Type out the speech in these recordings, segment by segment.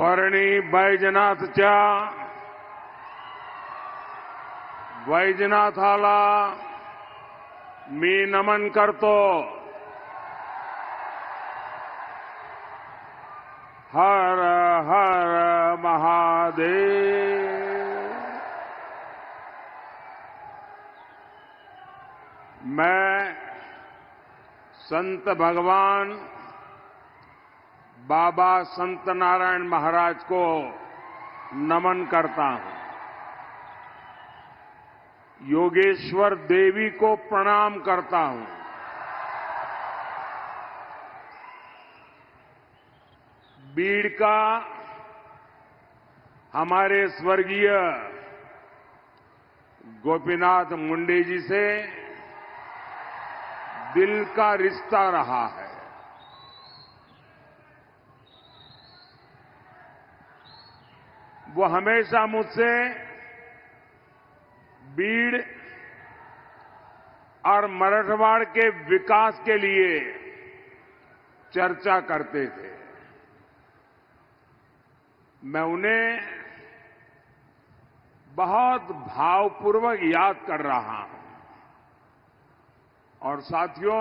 परणी बैजनाथच्या वैजनाथाला मी नमन करतो. हर हर महादेव. मैं संत भगवान बाबा संत नारायण महाराज को नमन करता हूं. योगेश्वर देवी को प्रणाम करता हूं. बीड़ का हमारे स्वर्गीय गोपीनाथ मुंडे जी से दिल का रिश्ता रहा है. वो हमेशा मुझसे बीड़ और मराठवाड़ के विकास के लिए चर्चा करते थे. मैं उन्हें बहुत भावपूर्वक याद कर रहा हूं. और साथियों,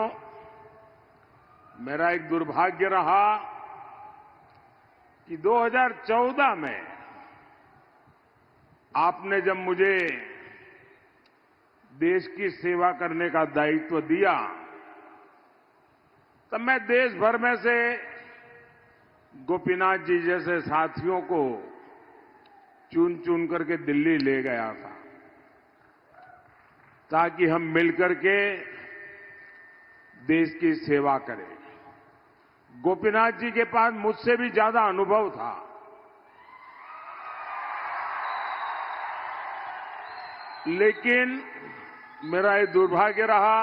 मेरा एक दुर्भाग्य रहा कि 2014 में आपने जब मुझे देश की सेवा करने का दायित्व दिया, तब मैं देश भर में से गोपीनाथ जी जैसे साथियों को चुन चुन करके दिल्ली ले गया था, ताकि हम मिलकर के देश की सेवा करें. गोपीनाथ जी के पास मुझसे भी ज्यादा अनुभव था. लेकिन मेरा ये दुर्भाग्य रहा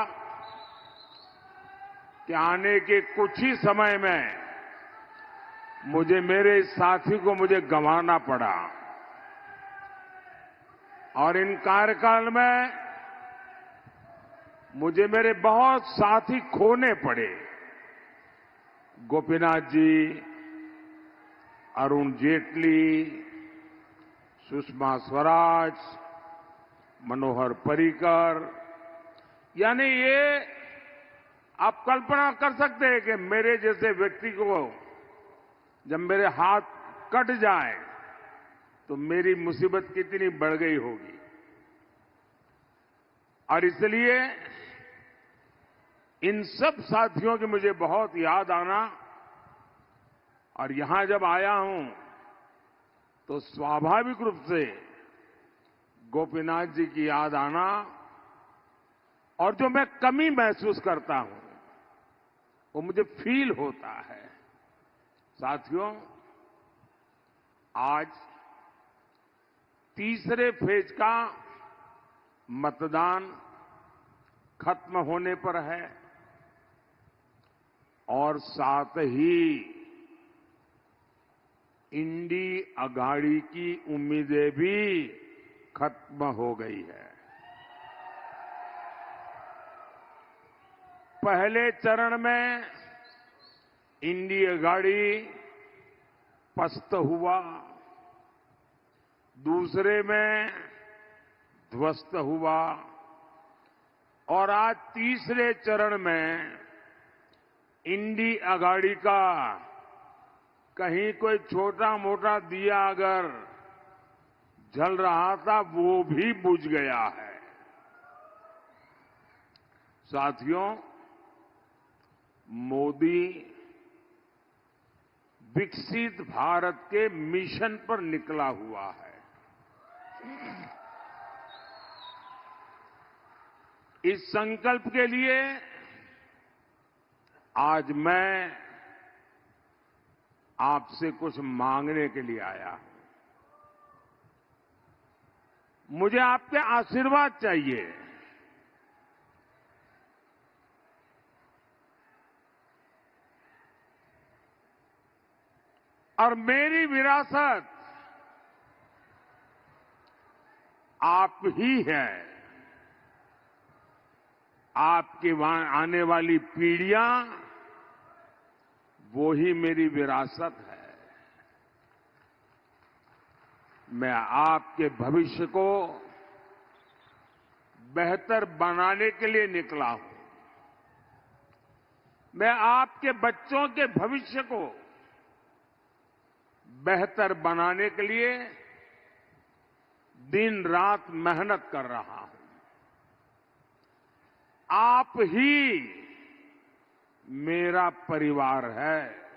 कि आने के कुछ ही समय में मेरे साथी को मुझे गंवाना पड़ा. और इन कार्यकाल में मुझे मेरे बहुत साथी खोने पड़े. गोपीनाथ जी, अरुण जेटली, सुषमा स्वराज, मनोहर पर्रिकर, यानी ये आप कल्पना कर सकते हैं कि मेरे जैसे व्यक्ति को जब मेरे हाथ कट जाए तो मेरी मुसीबत कितनी बढ़ गई होगी. और इसलिए इन सब साथियों की मुझे बहुत याद आना, और यहां जब आया हूं तो स्वाभाविक रूप से गोपीनाथ जी की याद आना, और जो मैं कमी महसूस करता हूं वो मुझे फील होता है. साथियों, आज तीसरे फेज का मतदान खत्म होने पर है, और साथ ही इंडी अघाड़ी की उम्मीदें भी खत्म हो गई है. पहले चरण में इंडी अघाड़ी पस्त हुआ, दूसरे में ध्वस्त हुआ, और आज तीसरे चरण में इंडी अघाड़ी का कहीं कोई छोटा मोटा दिया अगर जल रहा था वो भी बुझ गया है. साथियों, मोदी विकसित भारत के मिशन पर निकला हुआ है. इस संकल्प के लिए आज मैं आपसे कुछ मांगने के लिए आया हूं. मुझे आपके आशीर्वाद चाहिए. और मेरी विरासत आप ही है. आपकी आने वाली पीढ़ियां वो ही मेरी विरासत है. मैं आपके भविष्य को बेहतर बनाने के लिए निकला हूं। मैं आपके बच्चों के भविष्य को बेहतर बनाने के लिए दिन रात मेहनत कर रहा हूं। आप ही मेरा परिवार है।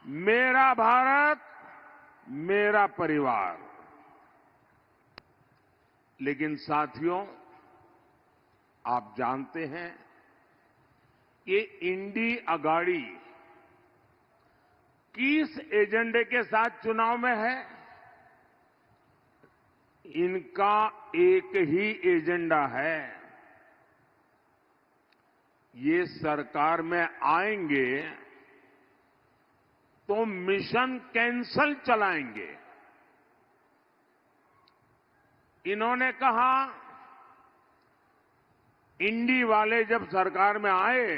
मेरा भारत, मेरा परिवार। लेकिन साथियों, आप जानते हैं ये इंडी अगाड़ी किस एजेंडे के साथ चुनाव में है? इनका एक ही एजेंडा है। ये सरकार में आएंगे तो मिशन कैंसल चलाएंगे। इन्होंने कहा, इंडी वाले जब सरकार में आए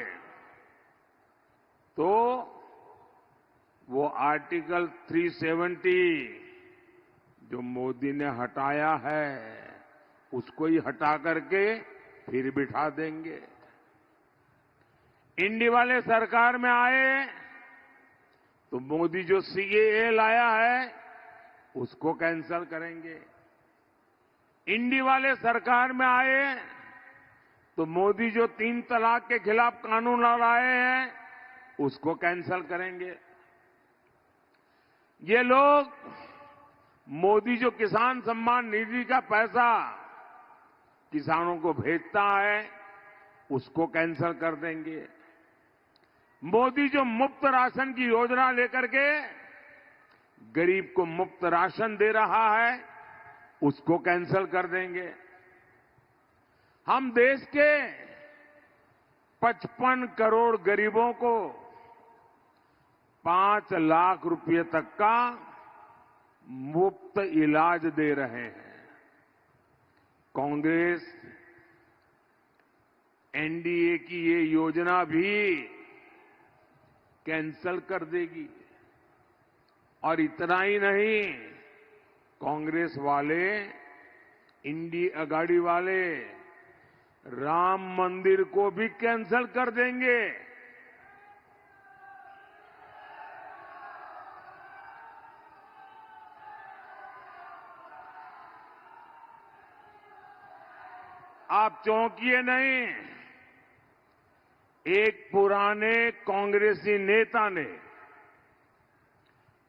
तो वो आर्टिकल 370 जो मोदी ने हटाया है उसको ही हटा करके फिर बिठा देंगे। इंडी वाले सरकार में आए तो मोदी जो सीएए लाया है उसको कैंसल करेंगे। इंडी वाले सरकार में आए तो मोदी जो 3 तलाक के खिलाफ कानून लाए हैं उसको कैंसल करेंगे। ये लोग मोदी जो किसान सम्मान निधि का पैसा किसानों को भेजता है उसको कैंसल कर देंगे। मोदी जो मुफ्त राशन की योजना लेकर के गरीब को मुफ्त राशन दे रहा है उसको कैंसल कर देंगे। हम देश के 55 करोड़ गरीबों को 5 लाख रुपए तक का मुफ्त इलाज दे रहे हैं। कांग्रेस एनडीए की ये योजना भी कैंसल कर देगी। और इतना ही नहीं, कांग्रेस वाले, इंडी अगाड़ी वाले राम मंदिर को भी कैंसल कर देंगे। आप चौंकिए नहीं। एक पुराने कांग्रेसी नेता ने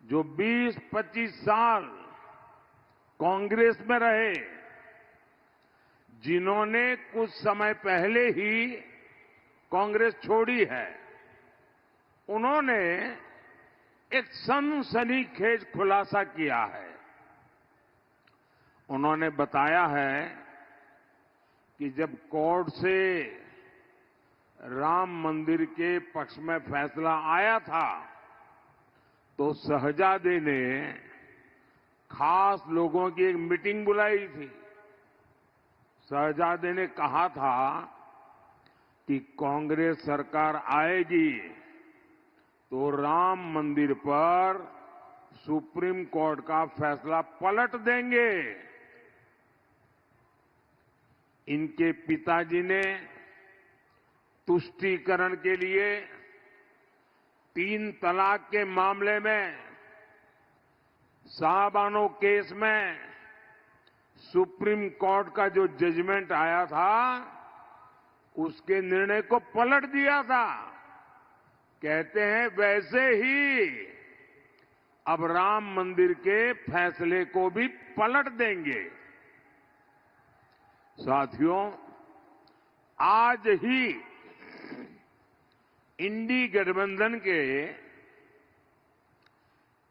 जो 20-25 साल कांग्रेस में रहे, जिन्होंने कुछ समय पहले ही कांग्रेस छोड़ी है, उन्होंने एक सनसनीखेज खुलासा किया है। उन्होंने बताया है कि जब कोर्ट से राम मंदिर के पक्ष में फैसला आया था तो शहजादे ने खास लोगों की एक मीटिंग बुलाई थी। शहजादे ने कहा था कि कांग्रेस सरकार आएगी तो राम मंदिर पर सुप्रीम कोर्ट का फैसला पलट देंगे। इनके पिताजी ने तुष्टीकरण के लिए 3 तलाक के मामले में शाहबानो केस में सुप्रीम कोर्ट का जो जजमेंट आया था उसके निर्णय को पलट दिया था। कहते हैं वैसे ही अब राम मंदिर के फैसले को भी पलट देंगे। साथियों, आज ही इंडी गठबंधन के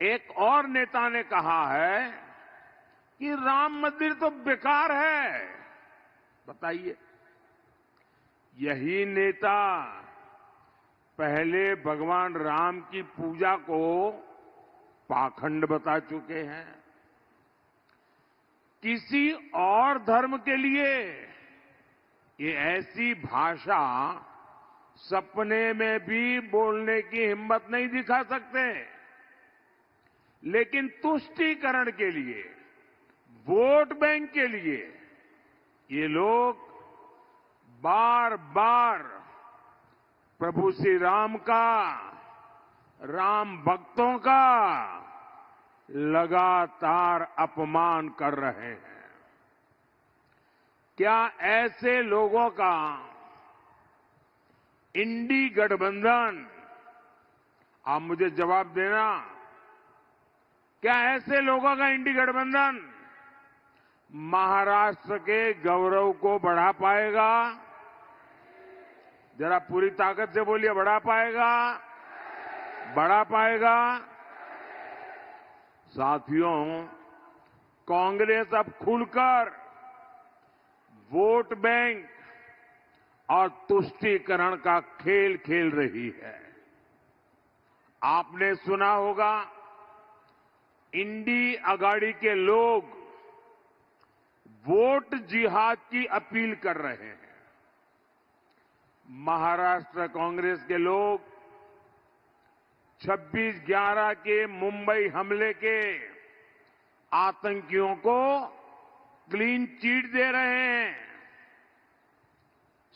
एक और नेता ने कहा है कि राम मंदिर तो बेकार है। बताइए, यही नेता पहले भगवान राम की पूजा को पाखंड बता चुके हैं। किसी और धर्म के लिए ये ऐसी भाषा सपने में भी बोलने की हिम्मत नहीं दिखा सकते। लेकिन तुष्टीकरण के लिए, वोट बैंक के लिए ये लोग बार बार प्रभु श्री राम का, राम भक्तों का लगातार अपमान कर रहे हैं। क्या ऐसे लोगों का इंडी गठबंधन, आप मुझे जवाब देना, क्या ऐसे लोगों का इंडी गठबंधन महाराष्ट्र के गौरव को बढ़ा पाएगा? जरा पूरी ताकत से बोलिए, बढ़ा पाएगा? बढ़ा पाएगा? साथियों, कांग्रेस अब खुलकर वोट बैंक और तुष्टीकरण का खेल खेल रही है। आपने सुना होगा, इंडी अगाड़ी के लोग वोट जिहाद की अपील कर रहे हैं। महाराष्ट्र कांग्रेस के लोग 26/11 के मुंबई हमले के आतंकियों को क्लीन चिट दे रहे हैं।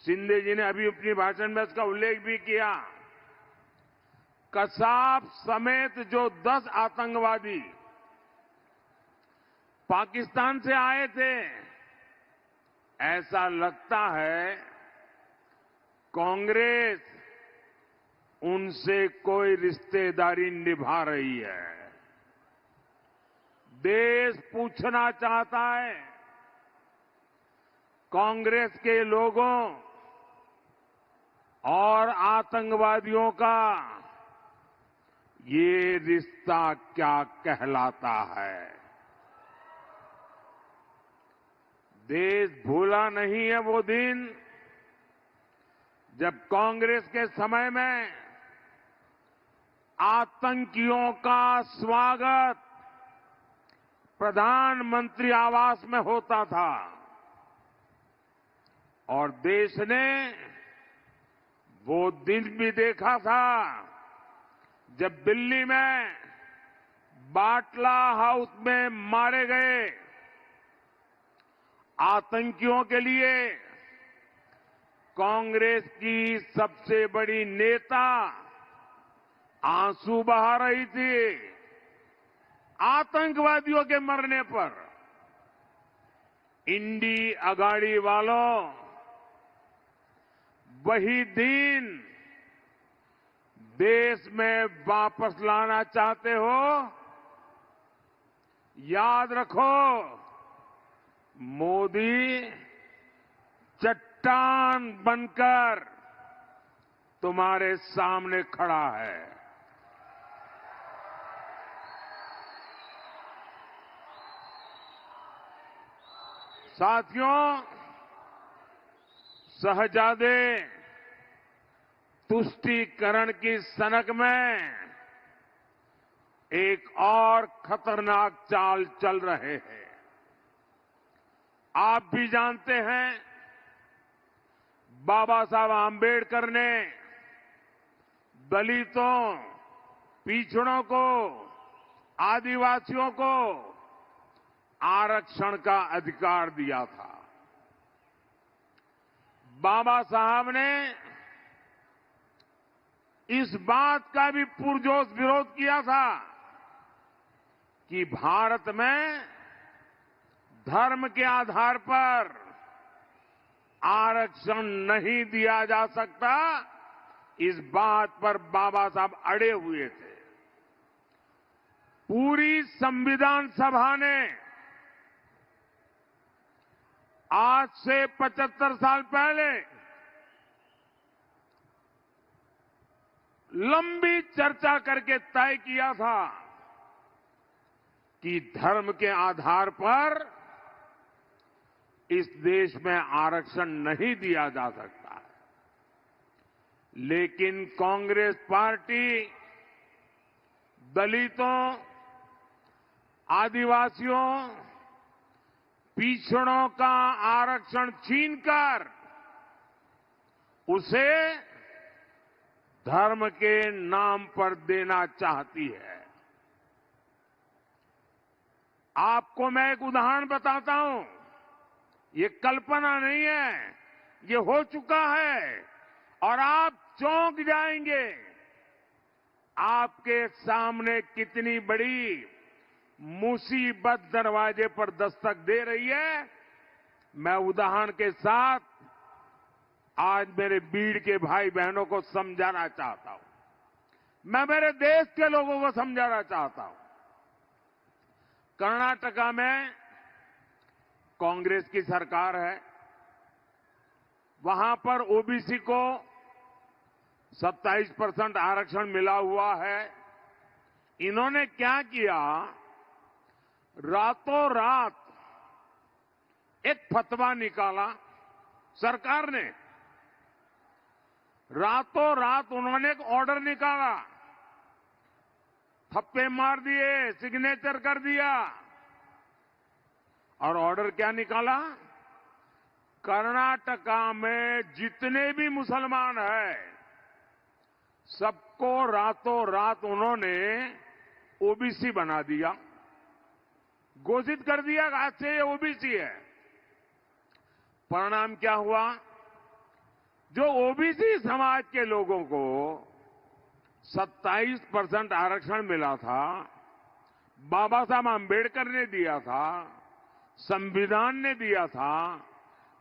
शिंदे जी ने अभी अपनी भाषण में इसका उल्लेख भी किया। कसाब समेत जो 10 आतंकवादी पाकिस्तान से आए थे, ऐसा लगता है कांग्रेस उनसे कोई रिश्तेदारी निभा रही है। देश पूछना चाहता है, कांग्रेस के लोगों और आतंकवादियों का ये रिश्ता क्या कहलाता है? देश भूला नहीं है वो दिन जब कांग्रेस के समय में आतंकियों का स्वागत प्रधानमंत्री आवास में होता था और देश ने वो दिन भी देखा था जब दिल्ली में बाटला हाउस में मारे गए आतंकियों के लिए कांग्रेस की सबसे बड़ी नेता आंसू बहा रही थी। आतंकवादियों के मरने पर इंडी अगाड़ी वालों, वही दिन देश में वापस लाना चाहते हो? याद रखो, मोदी चट्टान बनकर तुम्हारे सामने खड़ा है। साथियों, शहजादे तुष्टीकरण की सनक में एक और खतरनाक चाल चल रहे हैं। आप भी जानते हैं, बाबा साहब आंबेडकर ने दलितों, पिछड़ों को, आदिवासियों को आरक्षण का अधिकार दिया था। बाबा साहब ने इस बात का भी पुरजोश विरोध किया था कि भारत में धर्म के आधार पर आरक्षण नहीं दिया जा सकता। इस बात पर बाबा साहब अड़े हुए थे। पूरी संविधान सभा ने आज से 75 साल पहले लंबी चर्चा करके तय किया था कि धर्म के आधार पर इस देश में आरक्षण नहीं दिया जा सकता है। लेकिन कांग्रेस पार्टी दलितों, आदिवासियों, पिछड़ों का आरक्षण छीनकर उसे धर्म के नाम पर देना चाहती है। आपको मैं एक उदाहरण बताता हूं। ये कल्पना नहीं है, ये हो चुका है और आप चौंक जाएंगे। आपके सामने कितनी बड़ी मुसीबत दरवाजे पर दस्तक दे रही है, मैं उदाहरण के साथ आज मेरे बीड़ के भाई बहनों को समझाना चाहता हूं। मैं मेरे देश के लोगों को समझाना चाहता हूं। कर्नाटका में कांग्रेस की सरकार है। वहां पर ओबीसी को 27% आरक्षण मिला हुआ है। इन्होंने क्या किया, रातों रात एक फतवा निकाला सरकार ने। रातों रात उन्होंने एक ऑर्डर निकाला, थप्पे मार दिए, सिग्नेचर कर दिया और ऑर्डर क्या निकाला, कर्नाटका में जितने भी मुसलमान हैं सबको रातों रात उन्होंने ओबीसी बना दिया, घोषित कर दिया आज से ये ओबीसी है। परिणाम क्या हुआ, जो ओबीसी समाज के लोगों को 27% आरक्षण मिला था, बाबा साहब आंबेडकर ने दिया था, संविधान ने दिया था,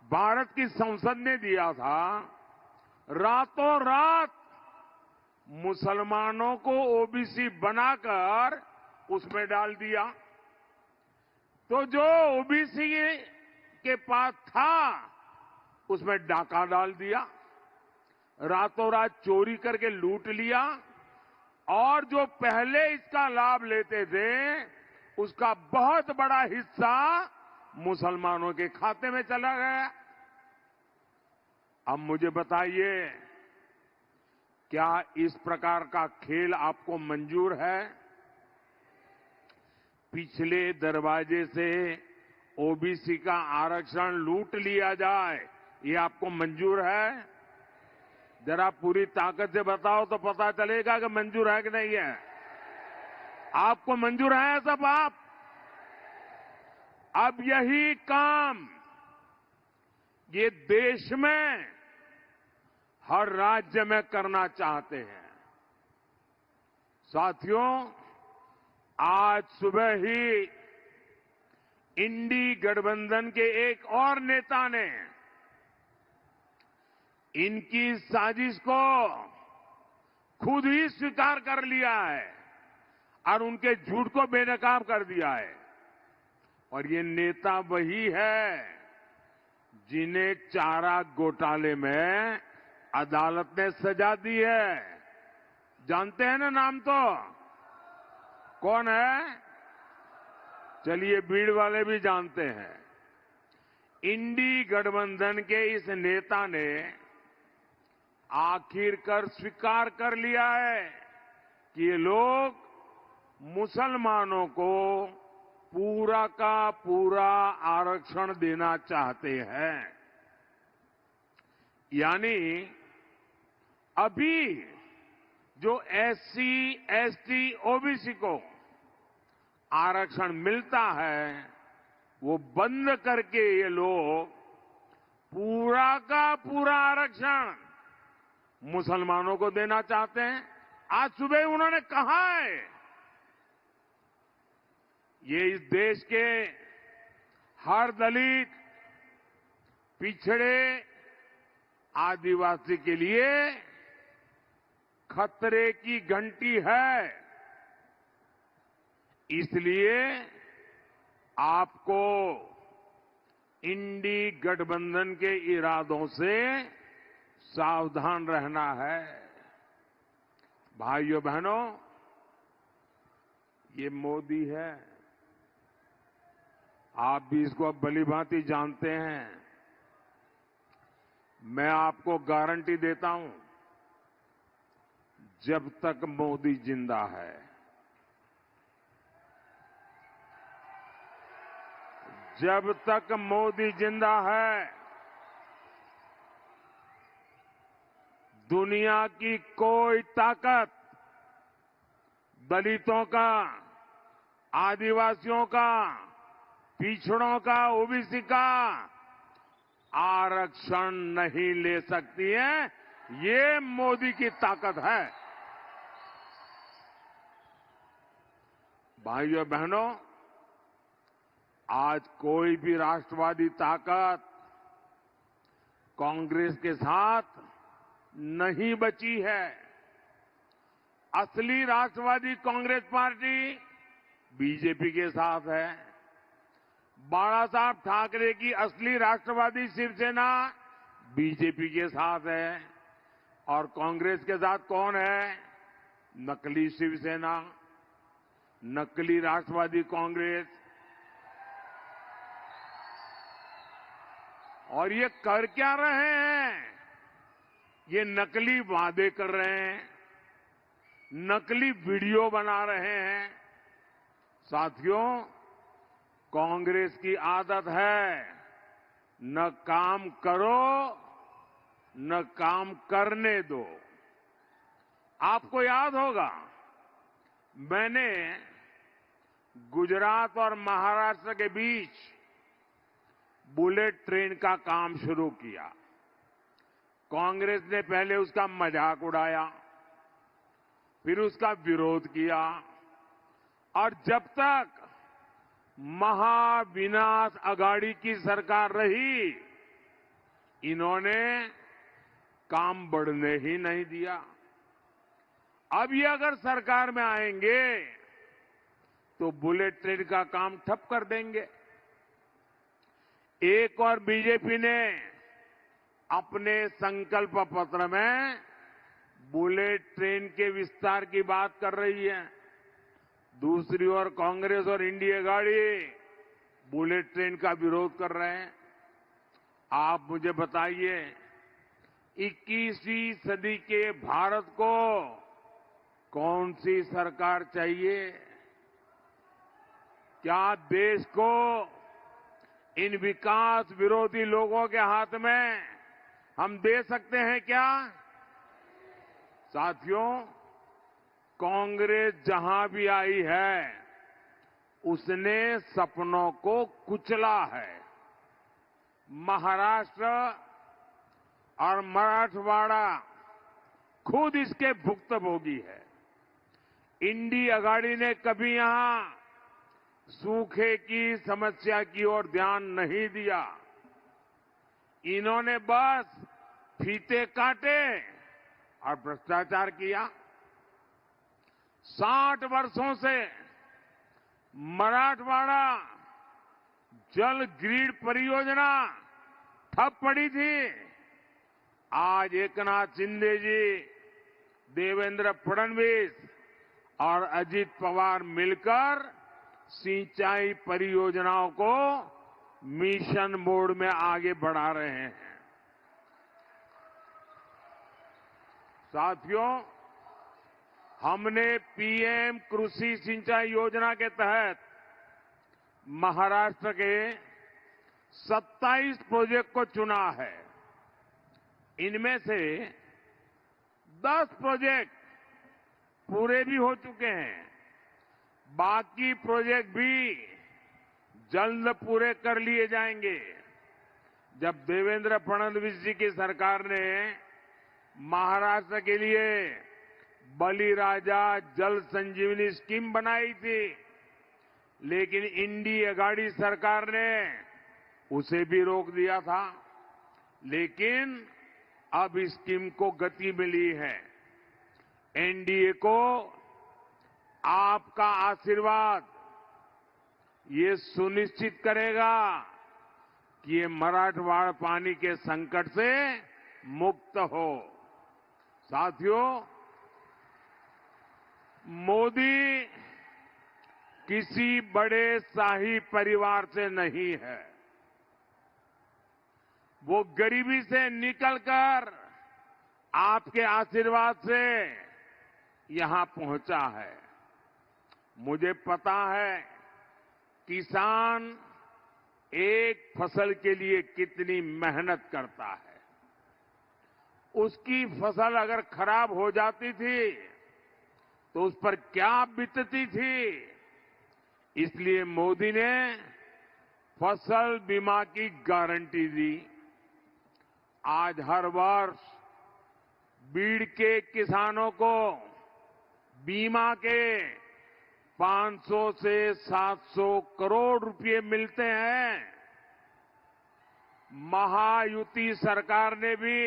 भारत की संसद ने दिया था, रातों रात मुसलमानों को ओबीसी बनाकर उसमें डाल दिया। तो जो ओबीसी के पास था उसमें डाका डाल दिया, रातों रात चोरी करके लूट लिया और जो पहले इसका लाभ लेते थे उसका बहुत बड़ा हिस्सा मुसलमानों के खाते में चला गया। अब मुझे बताइए, क्या इस प्रकार का खेल आपको मंजूर है? पिछले दरवाजे से ओबीसी का आरक्षण लूट लिया जाए, ये आपको मंजूर है? जरा पूरी ताकत से बताओ तो पता चलेगा कि मंजूर है कि नहीं है। आपको मंजूर है सब आप? अब यही काम ये देश में हर राज्य में करना चाहते हैं। साथियों, आज सुबह ही इंडी गठबंधन के एक और नेता ने इनकी साजिश को खुद ही स्वीकार कर लिया है और उनके झूठ को बेनकाब कर दिया है। और ये नेता वही है जिन्हें चारा घोटाले में अदालत ने सजा दी है। जानते हैं ना नाम तो? कौन है? चलिए, भीड़ वाले भी जानते हैं। इंडी गठबंधन के इस नेता ने आखिरकार स्वीकार कर लिया है कि ये लोग मुसलमानों को पूरा का पूरा आरक्षण देना चाहते हैं। यानी अभी जो एससी, एसटी, ओबीसी को आरक्षण मिलता है वो बंद करके ये लोग पूरा का पूरा आरक्षण मुसलमानों को देना चाहते हैं। आज सुबह उन्होंने कहा है ये इस देश के हर दलित, पिछड़े, आदिवासी के लिए खतरे की घंटी है। इसलिए आपको इंडी गठबंधन के इरादों से सावधान रहना है। भाइयों बहनों, ये मोदी है, आप भी इसको अब भलीभांति जानते हैं। मैं आपको गारंटी देता हूं, जब तक मोदी जिंदा है, जब तक मोदी जिंदा है, दुनिया की कोई ताकत दलितों का, आदिवासियों का, पिछड़ों का, ओबीसी का आरक्षण नहीं ले सकती है। ये मोदी की ताकत है। भाइयों बहनों, आज कोई भी राष्ट्रवादी ताकत कांग्रेस के साथ नहीं बची है। असली राष्ट्रवादी कांग्रेस पार्टी बीजेपी के साथ है। बाला साहब ठाकरे की असली राष्ट्रवादी शिवसेना बीजेपी के साथ है। और कांग्रेस के साथ कौन है? नकली शिवसेना, नकली राष्ट्रवादी कांग्रेस। और ये कर क्या रहे हैं? ये नकली वादे कर रहे हैं, नकली वीडियो बना रहे हैं। साथियों, कांग्रेस की आदत है न काम करो न काम करने दो। आपको याद होगा, मैंने गुजरात और महाराष्ट्र के बीच बुलेट ट्रेन का काम शुरू किया। कांग्रेस ने पहले उसका मजाक उड़ाया, फिर उसका विरोध किया, और जब तक महाविनाश अघाड़ी की सरकार रही, इन्होंने काम बढ़ने ही नहीं दिया। अब ये अगर सरकार में आएंगे तो बुलेट ट्रेन का काम ठप कर देंगे। एक और बीजेपी ने अपने संकल्प पत्र में बुलेट ट्रेन के विस्तार की बात कर रही है। दूसरी ओर कांग्रेस और इंडिया गाड़ी बुलेट ट्रेन का विरोध कर रहे हैं। आप मुझे बताइए, 21वीं सदी के भारत को कौन सी सरकार चाहिए? क्या देश को इन विकास विरोधी लोगों के हाथ में हम दे सकते हैं क्या? साथियों, कांग्रेस जहां भी आई है, उसने सपनों को कुचला है। महाराष्ट्र और मराठवाड़ा खुद इसके भुक्तभोगी है। इंडी अघाड़ी ने कभी यहां सूखे की समस्या की ओर ध्यान नहीं दिया। इन्होंने बस फीते काटे और भ्रष्टाचार किया। 60 वर्षों से मराठवाड़ा जल ग्रिड परियोजना ठप पड़ी थी। आज एकनाथ शिंदे जी, देवेंद्र फडणवीस और अजित पवार मिलकर सिंचाई परियोजनाओं को मिशन मोड में आगे बढ़ा रहे हैं। साथियों, हमने पीएम कृषि सिंचाई योजना के तहत महाराष्ट्र के 27 प्रोजेक्ट को चुना है। इनमें से 10 प्रोजेक्ट पूरे भी हो चुके हैं। बाकी प्रोजेक्ट भी जल्द पूरे कर लिए जाएंगे। जब देवेंद्र फडणवीस जी की सरकार ने महाराष्ट्र के लिए बलिराजा जल संजीवनी स्कीम बनाई थी, लेकिन इंडी अघाड़ी सरकार ने उसे भी रोक दिया था। लेकिन अब इस स्कीम को गति मिली है। एनडीए को आपका आशीर्वाद ये सुनिश्चित करेगा कि ये मराठवाड़ा पानी के संकट से मुक्त हो। साथियों, मोदी किसी बड़े शाही परिवार से नहीं है। वो गरीबी से निकलकर आपके आशीर्वाद से यहां पहुंचा है। मुझे पता है किसान एक फसल के लिए कितनी मेहनत करता है। उसकी फसल अगर खराब हो जाती थी तो उस पर क्या बीतती थी। इसलिए मोदी ने फसल बीमा की गारंटी दी। आज हर वर्ष बीड़ के किसानों को बीमा के 500 से 700 करोड़ रुपए मिलते हैं। महायुति सरकार ने भी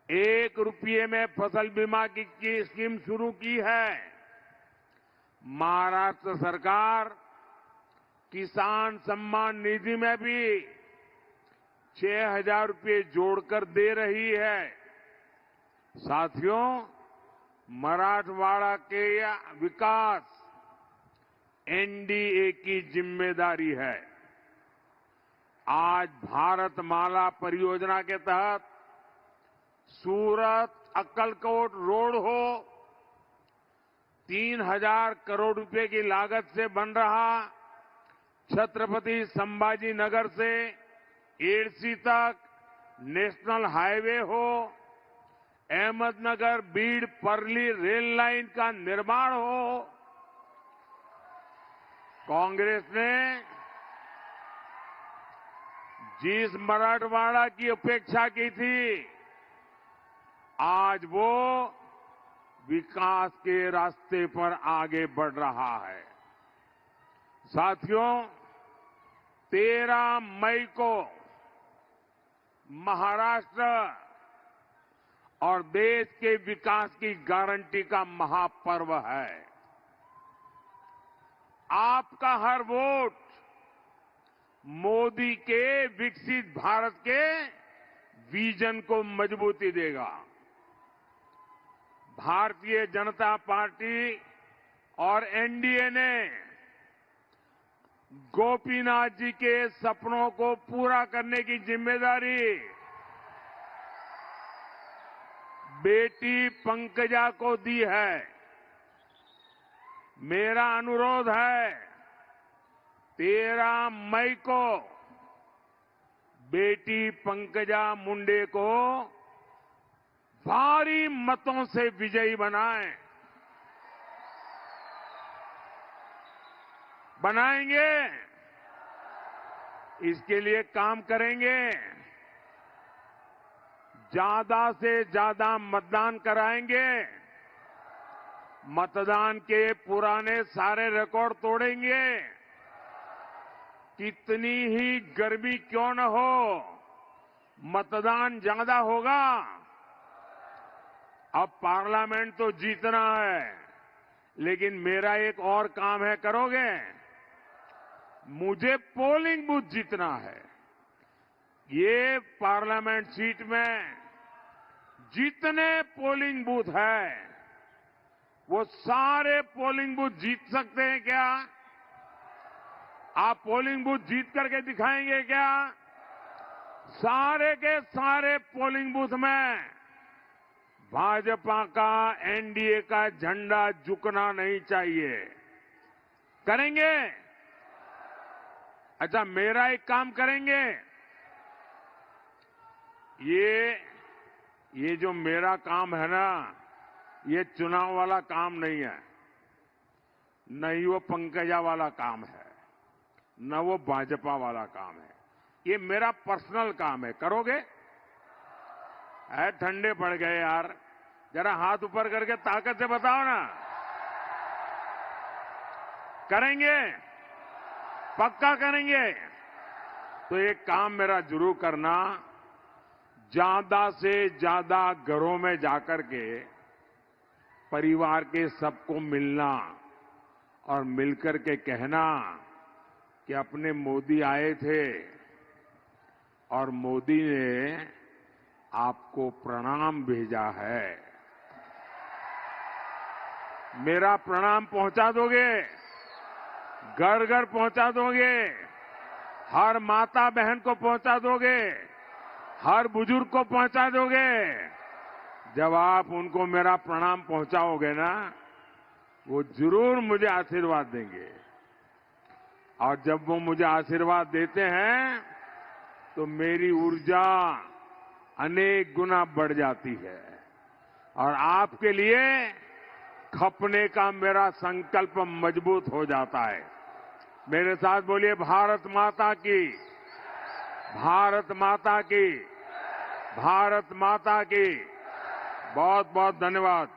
1 रुपये में फसल बीमा की स्कीम शुरू की है। महाराष्ट्र सरकार किसान सम्मान निधि में भी 6,000 रुपये जोड़कर दे रही है। साथियों, मराठवाड़ा के विकास एनडीए की जिम्मेदारी है। आज भारतमाला परियोजना के तहत सूरत अक्कलकोट रोड हो, 3,000 करोड़ रुपए की लागत से बन रहा छत्रपति संभाजी नगर से एडसी तक नेशनल हाईवे हो, अहमदनगर बीड़ परली रेल लाइन का निर्माण हो। कांग्रेस ने जिस मराठवाड़ा की उपेक्षा की थी, आज वो विकास के रास्ते पर आगे बढ़ रहा है। साथियों, 13 मई को महाराष्ट्र और देश के विकास की गारंटी का महापर्व है। आपका हर वोट मोदी के विकसित भारत के विजन को मजबूती देगा। भारतीय जनता पार्टी और एनडीए ने गोपीनाथ जी के सपनों को पूरा करने की जिम्मेदारी बेटी पंकजा को दी है। मेरा अनुरोध है, 13 मई को बेटी पंकजा मुंडे को भारी मतों से विजयी बनाएंगे। इसके लिए काम करेंगे। ज्यादा से ज्यादा मतदान कराएंगे। मतदान के पुराने सारे रिकॉर्ड तोड़ेंगे। कितनी ही गर्मी क्यों न हो, मतदान ज्यादा होगा। अब पार्लियामेंट तो जीतना है, लेकिन मेरा एक और काम है, करोगे? मुझे पोलिंग बूथ जीतना है। ये पार्लियामेंट सीट में जितने पोलिंग बूथ है, वो सारे पोलिंग बूथ जीत सकते हैं क्या? आप पोलिंग बूथ जीत करके दिखाएंगे क्या? सारे के सारे पोलिंग बूथ में भाजपा का, एनडीए का झंडा झुकना नहीं चाहिए। करेंगे? अच्छा, मेरा एक काम करेंगे। ये जो मेरा काम है ना, ये चुनाव वाला काम नहीं है, न ही वो पंकजा वाला काम है, न वो भाजपा वाला काम है। ये मेरा पर्सनल काम है। करोगे? ठंडे पड़ गए यार, जरा हाथ ऊपर करके ताकत से बताओ ना। करेंगे? पक्का करेंगे? तो एक काम मेरा जरूर करना, ज्यादा से ज्यादा घरों में जाकर के परिवार के सबको मिलना और मिलकर के कहना कि अपने मोदी आए थे और मोदी ने आपको प्रणाम भेजा है। मेरा प्रणाम पहुंचा दोगे? घर घर पहुंचा दोगे? हर माता बहन को पहुंचा दोगे? हर बुजुर्ग को पहुंचा दोगे? जब आप उनको मेरा प्रणाम पहुंचाओगे ना, वो जरूर मुझे आशीर्वाद देंगे। और जब वो मुझे आशीर्वाद देते हैं तो मेरी ऊर्जा अनेक गुना बढ़ जाती है। और आपके लिए खपने का मेरा संकल्प मजबूत हो जाता है। मेरे साथ बोलिए, भारत माता की, भारत माता की, भारत माता की। बहुत बहुत धन्यवाद।